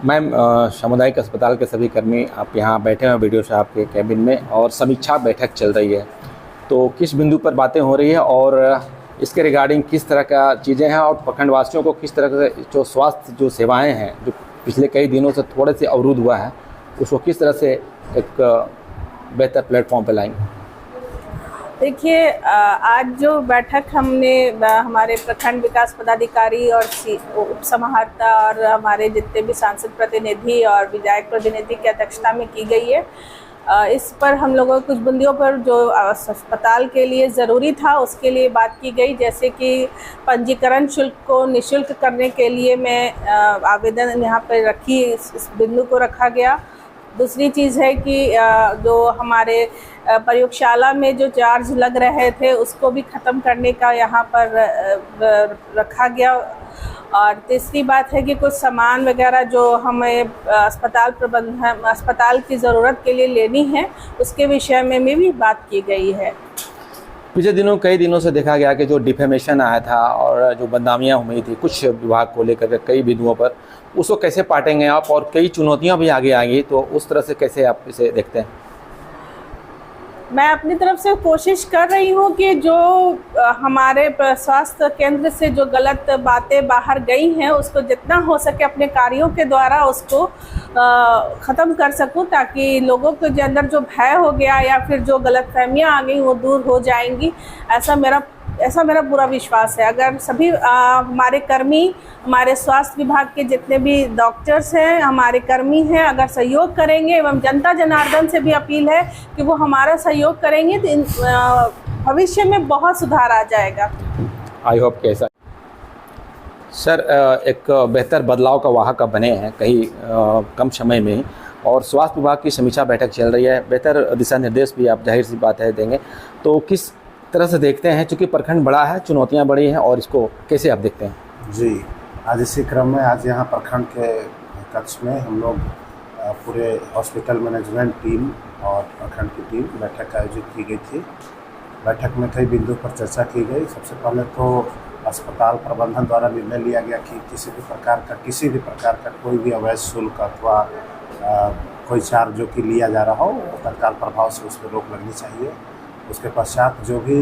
Ma'am, सामुदायिक अस्पताल के सभी कर्मी आप यहाँ बैठे हैं वीडियो साहब के कैबिन में और समीक्षा बैठक चल रही है। तो किस बिंदु पर बातें हो रही है और इसके रिगार्डिंग किस तरह का चीज़ें हैं और प्रखंडवासियों को किस तरह से जो स्वास्थ्य जो सेवाएं हैं जो पिछले कई दिनों से थोड़े से अवरुद्ध हुआ है उसको किस तरह से एक बेहतर प्लेटफॉर्म पर लाएंगे? देखिए, आज जो बैठक हमने हमारे प्रखंड विकास पदाधिकारी और उप समाहर्ता और हमारे जितने भी सांसद प्रतिनिधि और विधायक प्रतिनिधि की अध्यक्षता में की गई है, इस पर हम लोगों कुछ बिंदुओं पर जो अस्पताल के लिए ज़रूरी था उसके लिए बात की गई। जैसे कि पंजीकरण शुल्क को निःशुल्क करने के लिए मैं आवेदन यहाँ पर रखी, इस बिंदु को रखा गया। दूसरी चीज़ है कि जो हमारे प्रयोगशाला में जो चार्ज लग रहे थे उसको भी ख़त्म करने का यहाँ पर रखा गया। और तीसरी बात है कि कुछ सामान वगैरह जो हमें अस्पताल की ज़रूरत के लिए लेनी है उसके विषय में भी बात की गई है। पिछले दिनों कई दिनों से देखा गया कि जो डिफेमेशन आया था और जो बदनामियाँ हुई थी कुछ विभाग को लेकर के कई बिंदुओं पर, उसको कैसे पाटेंगे आप और कई चुनौतियाँ भी आगे आएंगी, तो उस तरह से कैसे आप इसे देखते हैं? मैं अपनी तरफ से कोशिश कर रही हूँ कि जो हमारे स्वास्थ्य केंद्र से जो गलत बातें बाहर गई हैं उसको जितना हो सके अपने कार्यों के द्वारा उसको ख़त्म कर सकूँ, ताकि लोगों के अंदर जो भय हो गया या फिर जो गलतफहमियाँ आ गई वो दूर हो जाएंगी। ऐसा मेरा पूरा विश्वास है। अगर सभी हमारे कर्मी, हमारे स्वास्थ्य विभाग के जितने भी डॉक्टर्स हैं, हमारे कर्मी हैं, अगर सहयोग करेंगे एवं जनता जनार्दन से भी अपील है कि वो हमारा सहयोग करेंगे तो भविष्य में बहुत सुधार आ जाएगा। आई होप कि ऐसा। सर, एक बेहतर बदलाव का वाहक आप बने हैं कहीं कम समय में ही, और स्वास्थ्य विभाग की समीक्षा बैठक चल रही है, बेहतर दिशा निर्देश भी आप जाहिर सी बात है देंगे, तो किस तरह से देखते हैं? चूँकि प्रखंड बड़ा है, चुनौतियां बड़ी हैं, और इसको कैसे आप देखते हैं? जी, आज इसी क्रम में आज यहाँ प्रखंड के कक्ष में हम लोग पूरे हॉस्पिटल मैनेजमेंट टीम और प्रखंड की टीम बैठक आयोजित की गई थी। बैठक में कई बिंदुओं पर चर्चा की गई। सबसे पहले तो अस्पताल प्रबंधन द्वारा निर्णय लिया गया कि किसी भी प्रकार का कोई भी अवैध शुल्क अथवा कोई चार्ज जो कि लिया जा रहा हो तत्काल प्रभाव से उस पर रोक लगनी चाहिए। उसके पश्चात जो भी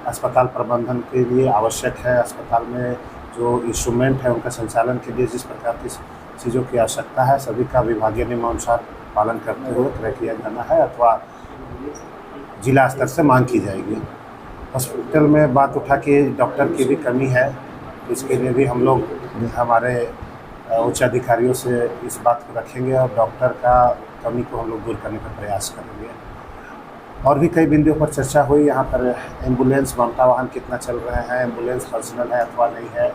अस्पताल प्रबंधन के लिए आवश्यक है, अस्पताल में जो इंस्ट्रूमेंट है उनका संचालन के लिए जिस प्रकार की चीज़ों की आवश्यकता है सभी का विभागीय नियमानुसार पालन करते हुए क्रय किया जाना है अथवा जिला स्तर से मांग की जाएगी। हॉस्पिटल में बात उठा कि डॉक्टर की भी कमी है, तो इसके लिए भी हम लोग हमारे उच्च अधिकारियों से इस बात को रखेंगे और डॉक्टर का कमी को हम लोग दूर करने का प्रयास करेंगे। और भी कई बिंदुओं पर चर्चा हुई। यहाँ पर एम्बुलेंस ममता वाहन कितना चल रहे हैं, एम्बुलेंस पर्सनल है अथवा नहीं है,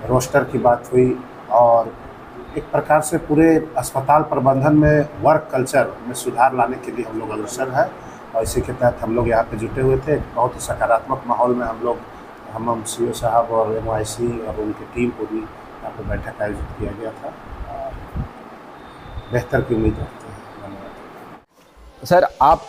रोस्टर की बात हुई, और एक प्रकार से पूरे अस्पताल प्रबंधन में वर्क कल्चर में सुधार लाने के लिए हम लोग अग्रसर हैं और इसी के तहत हम लोग यहाँ पे जुटे हुए थे। बहुत ही सकारात्मक माहौल में हम CO साहब और MIC और उनकी टीम को भी यहाँ पर बैठक आयोजित किया गया था। बेहतर की उम्मीद रखते हैं। सर, आप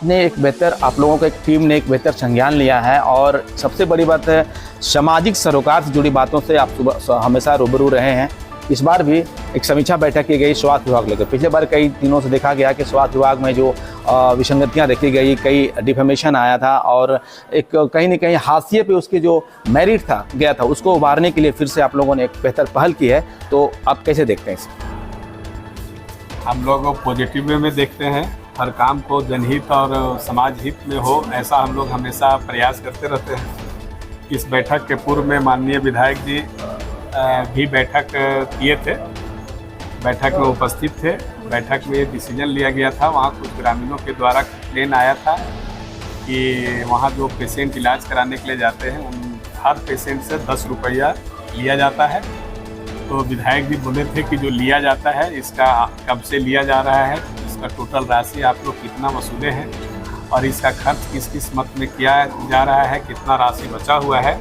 लोगों को एक टीम ने एक बेहतर संज्ञान लिया है, और सबसे बड़ी बात है सामाजिक सरोकार से जुड़ी बातों से आप हमेशा रूबरू रहे हैं। इस बार भी एक समीक्षा बैठक की गई स्वास्थ्य विभाग लेकर। पिछले बार कई दिनों से देखा गया कि स्वास्थ्य विभाग में जो विसंगतियां देखी गई, कई डिफेमेशन आया था, और एक कहीं न कहीं हाशिए पे उसके जो मेरिट गया था उसको उभारने के लिए फिर से आप लोगों ने एक बेहतर पहल की है, तो आप कैसे देखते हैं इसे? हम लोग पॉजिटिव वे में देखते हैं। हर काम को जनहित और समाज हित में हो, ऐसा हम लोग हमेशा प्रयास करते रहते हैं। इस बैठक के पूर्व में माननीय विधायक जी भी बैठक किए थे, बैठक में उपस्थित थे। बैठक में डिसीजन लिया गया था, वहाँ कुछ ग्रामीणों के द्वारा कंप्लेन आया था कि वहाँ जो पेशेंट इलाज कराने के लिए जाते हैं उन हर पेशेंट से 10 रुपया लिया जाता है। तो विधायक जी बोले थे कि जो लिया जाता है इसका कब से लिया जा रहा है, इसका टोटल राशि आप लोग कितना वसूले हैं और इसका खर्च किस किस मत में किया जा रहा है, कितना राशि बचा हुआ है।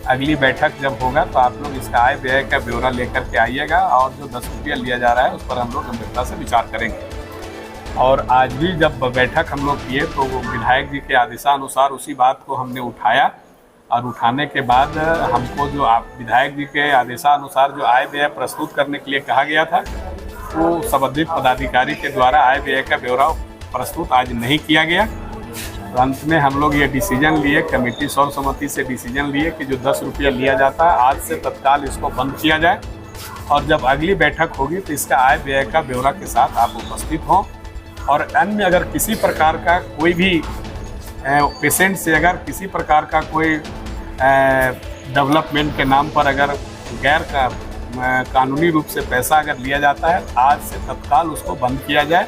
अगली बैठक जब होगा तो आप लोग इसका आय व्यय का ब्यौरा लेकर के आइएगा, और जो 10 रुपया लिया जा रहा है उस पर हम लोग गंभीरता से विचार करेंगे। और आज भी जब बैठक हम लोग किए तो वो विधायक जी के आदेशानुसार उसी बात को हमने उठाया, और उठाने के बाद हमको जो विधायक जी के आदेशानुसार जो आय व्यय प्रस्तुत करने के लिए कहा गया था को संबंधित पदाधिकारी के द्वारा आय व्यय का ब्यौरा प्रस्तुत आज नहीं किया गया। तो अंत में हम लोग ये डिसीजन लिए, कमेटी सर्वसम्मति से डिसीजन लिए कि जो 10 रुपया लिया जाता है आज से तत्काल इसको बंद किया जाए, और जब अगली बैठक होगी तो इसका आय व्यय का ब्यौरा के साथ आप उपस्थित हों। और अन्य अगर किसी प्रकार का कोई भी पेशेंट से अगर किसी प्रकार का कोई डेवलपमेंट के नाम पर अगर गैर कानूनी रूप से पैसा अगर लिया जाता है, आज से तत्काल उसको बंद किया जाए।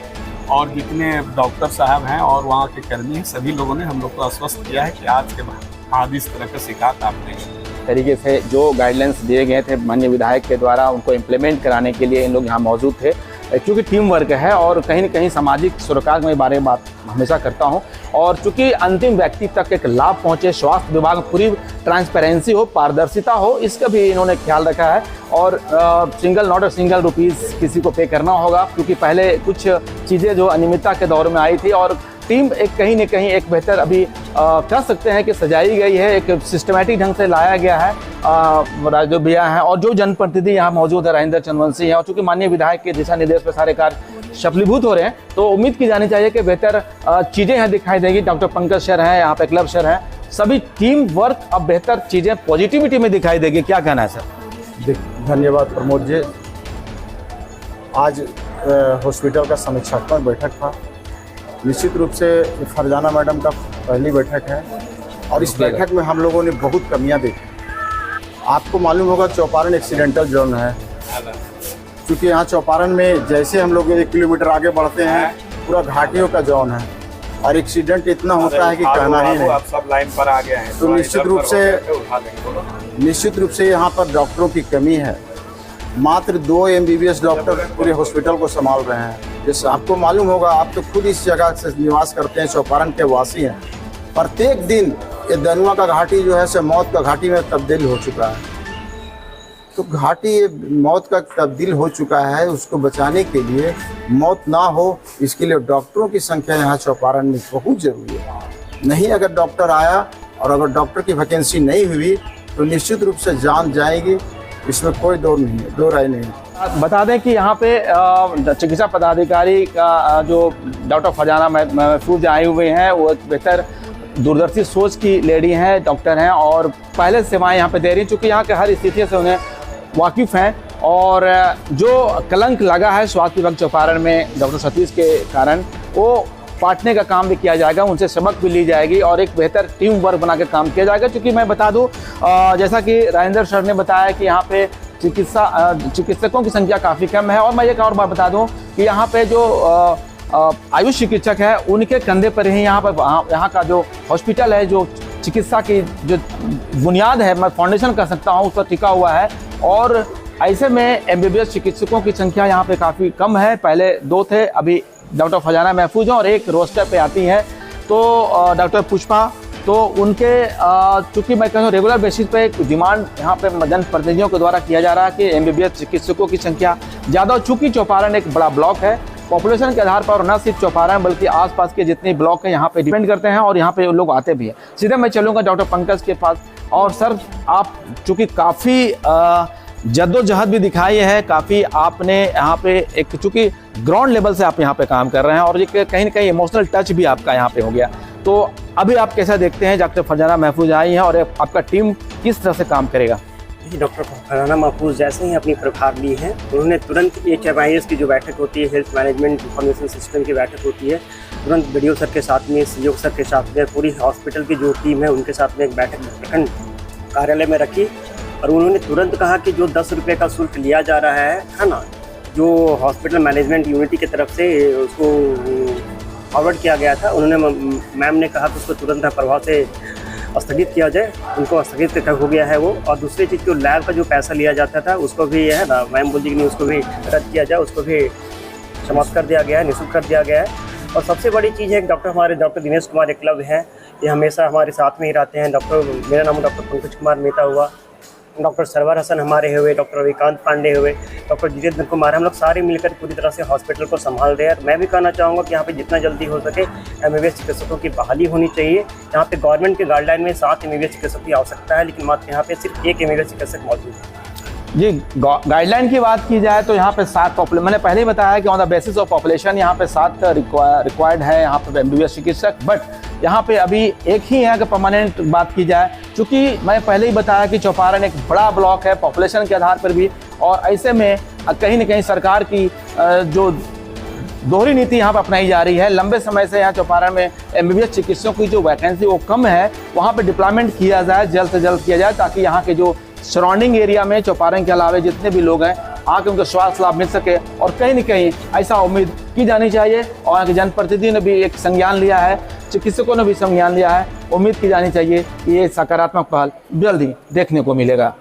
और जितने डॉक्टर साहब हैं और वहाँ के कर्मी हैं, सभी लोगों ने हम लोग को आश्वस्त किया है कि आज के बाद इस तरह का शिकायत आप नहीं। तरीके से जो गाइडलाइंस दिए गए थे माननीय विधायक के द्वारा, उनको इम्प्लीमेंट कराने के लिए इन लोग यहाँ मौजूद थे। क्योंकि टीम वर्क है और कहीं न कहीं सामाजिक सुरक्षा के बारे में बात हमेशा करता हूँ, और चूँकि अंतिम व्यक्ति तक एक लाभ पहुँचे, स्वास्थ्य विभाग में पूरी ट्रांसपेरेंसी हो, पारदर्शिता हो, इसका भी इन्होंने ख्याल रखा है। और नॉट अ सिंगल रुपीज़ किसी को पे करना होगा, क्योंकि पहले कुछ चीज़ें जो अनियमितता के दौर में आई थी, और टीम एक कहीं न कहीं एक बेहतर अभी कह सकते हैं कि सजाई गई है, एक सिस्टमेटिक ढंग से लाया गया है। राजदेव भैया हैं और जो जनप्रतिनिधि यहाँ मौजूद है राजेंद्र चंद्रवंशी हैं, और चूँकि माननीय विधायक के दिशा निर्देश पर सारे कार्य सफलीभूत हो रहे हैं, तो उम्मीद की जानी चाहिए कि बेहतर चीज़ें यहाँ दिखाई देंगी। डॉक्टर पंकज सर हैं, यहाँ पे क्लब सर हैं, सभी टीम वर्क अब बेहतर चीज़ें पॉजिटिविटी में दिखाई देगी। क्या कहना है सर? धन्यवाद प्रमोद जी। आज हॉस्पिटल का समीक्षात्मक बैठक था। निश्चित रूप से फरजाना मैडम का पहली बैठक है, और इस बैठक में हम लोगों ने बहुत कमियां देखी। आपको मालूम होगा चौपारण एक्सीडेंटल जोन है, क्योंकि यहाँ चौपारण में जैसे हम लोग 1 किलोमीटर आगे बढ़ते हैं पूरा घाटियों का जोन है, और एक्सीडेंट इतना होता है कि कहना ही नहीं। आप सब लाइन पर आ गए हैं, तो निश्चित रूप से यहाँ पर डॉक्टरों की कमी है। मात्र 2 MBBS डॉक्टर पूरे हॉस्पिटल को संभाल रहे हैं। जैसे आपको मालूम होगा, आप तो खुद इस जगह से निवास करते हैं, चौपारण के वासी हैं। प्रत्येक दिन ये दनुआ का घाटी जो है से मौत का घाटी में तब्दील हो चुका है। तो घाटी मौत का तब्दील हो चुका है, उसको बचाने के लिए, मौत ना हो इसके लिए डॉक्टरों की संख्या यहाँ चौपारण में बहुत जरूरी है। नहीं अगर डॉक्टर आया और अगर डॉक्टर की वैकेंसी नहीं हुई तो निश्चित रूप से जान जाएगी, इसमें कोई दो राय नहीं है। बता दें कि यहाँ पे चिकित्सा पदाधिकारी का जो डॉक्टर फरजाना महफूज आए हुए हैं, वो बेहतर दूरदर्शी सोच की लेडी हैं, डॉक्टर हैं, और पहले सेवाएं यहाँ पे दे रही हैं, चूँकि यहाँ के हर स्थिति से उन्हें वाकिफ़ हैं। और जो कलंक लगा है स्वास्थ्य विभाग चौपारण में डॉक्टर सतीश के कारण, वो पाटने का काम भी किया जाएगा, उनसे सबक भी ली जाएगी और एक बेहतर टीम वर्क बना के काम किया जाएगा। क्योंकि मैं बता दूं, जैसा कि राजेंद्र सर ने बताया कि यहाँ पे चिकित्सकों की संख्या काफ़ी कम है। और मैं एक और बात बता दूं कि यहाँ पे जो आयुष चिकित्सक है, उनके कंधे पर ही यहाँ का जो हॉस्पिटल है, जो चिकित्सा की जो बुनियाद है, मैं फाउंडेशन कह सकता हूँ, उस पर टिका हुआ है। और ऐसे में MBBS चिकित्सकों की संख्या यहाँ पे काफ़ी कम है। पहले 2 थे, अभी डॉक्टर फरजाना महफूज हैं और एक रोस्टर पे आती है तो डॉक्टर पुष्पा। तो उनके चूँकि मैं कहूँ रेगुलर बेसिस पे डिमांड यहाँ पे जनप्रतिनिधियों के द्वारा किया जा रहा है कि MBBS चिकित्सकों की संख्या ज़्यादा। चूँकि चौपारण एक बड़ा ब्लॉक है, पॉपुलेशन के आधार पर न सिर्फ चौपारण बल्कि आसपास के जितने ब्लॉक हैं यहाँ पे डिपेंड करते हैं, और यहाँ पे लोग आते भी हैं। सीधे मैं चलूँगा डॉक्टर पंकज के पास। और सर, आप चूँकि काफ़ी जद्दोजहद भी दिखाई है, काफ़ी आपने यहाँ पे एक चूँकि ग्राउंड लेवल से आप यहाँ पे काम कर रहे हैं, और ये कहीं ना कहीं इमोशनल टच भी आपका यहाँ पे हो गया। तो अभी आप कैसा देखते हैं, डॉक्टर फरजाना महफूज आई हैं और आपका टीम किस तरह से काम करेगा? डॉक्टर फरजाना महफूज जैसे ही अपनी प्रभार ली है, उन्होंने तुरंत HMIS की जो बैठक होती है, हेल्थ मैनेजमेंट इंफॉर्मेशन सिस्टम की बैठक होती है, तुरंत BDO सर के साथ में, CO सर के साथ में, पूरी हॉस्पिटल की जो टीम है उनके साथ में एक बैठक प्रखंड कार्यालय में रखी। और उन्होंने तुरंत कहा कि जो 10 रुपये का शुल्क लिया जा रहा है ना, जो हॉस्पिटल मैनेजमेंट यूनिटी की तरफ से उसको फॉरवर्ड किया गया था, उन्होंने मैम ने कहा कि उसको तुरंत प्रभाव से स्थगित किया जाए। उनको स्थगित हो गया है वो। और दूसरी चीज़, जो लैब का जो पैसा लिया जाता था उसको भी है ना, मैम बोलती कि नहीं, उसको भी रद्द किया जाए, उसको भी समाप्त कर दिया गया है, निःशुल्क कर दिया गया है। और सबसे बड़ी चीज़ है, हमारे डॉक्टर दिनेश कुमार क्लब है, ये हमेशा हमारे साथ में ही रहते हैं। मेरा नाम डॉक्टर पंकज कुमार मेहता हुआ, डॉक्टर सरवर हसन हमारे हुए, डॉक्टर रविकांत पांडे हुए, डॉक्टर जितेंद्र कुमार, हम लोग सारे मिलकर पूरी तरह से हॉस्पिटल को संभाल रहे हैं। और मैं भी कहना चाहूँगा कि यहाँ पे जितना जल्दी हो सके MBBS चिकित्सकों की बहाली होनी चाहिए। यहाँ पे गवर्नमेंट के गाइडलाइन में 7 MBBS चिकित्सकों की आवश्यकता है, लेकिन मात्र यहाँ पे सिर्फ 1 MBBS चिकित्सक मौजूद है। जी, गाइडलाइन की बात की जाए तो यहाँ पे 7 मैंने पहले ही बताया कि on the basis of population यहाँ पे 7 रिक्वायर्ड है यहाँ पे MBBS चिकित्सक, बट यहाँ पे अभी एक ही है अगर परमानेंट बात की जाए, क्योंकि मैं पहले ही बताया कि चौपारण एक बड़ा ब्लॉक है पॉपुलेशन के आधार पर भी, और ऐसे में कहीं न कहीं सरकार की जो दोहरी नीति यहाँ पर अपनाई जा रही है। लंबे समय से यहाँ चौपारण में MBBS चिकित्सकों की जो वैकेंसी वो कम है, वहाँ पे डिप्लॉयमेंट किया जाए, जल्द से जल्द किया जाए, ताकि यहाँ के जो सराउंडिंग एरिया में चौपारण के अलावा जितने भी लोग हैं आके उनको स्वास्थ्य लाभ मिल सके। और कहीं न कहीं ऐसा उम्मीद की जानी चाहिए, और यहाँ के जनप्रतिनिधि ने भी एक संज्ञान लिया है, चिकित्सकों ने भी संज्ञान लिया है, उम्मीद की जानी चाहिए कि ये सकारात्मक पहल जल्द ही देखने को मिलेगा।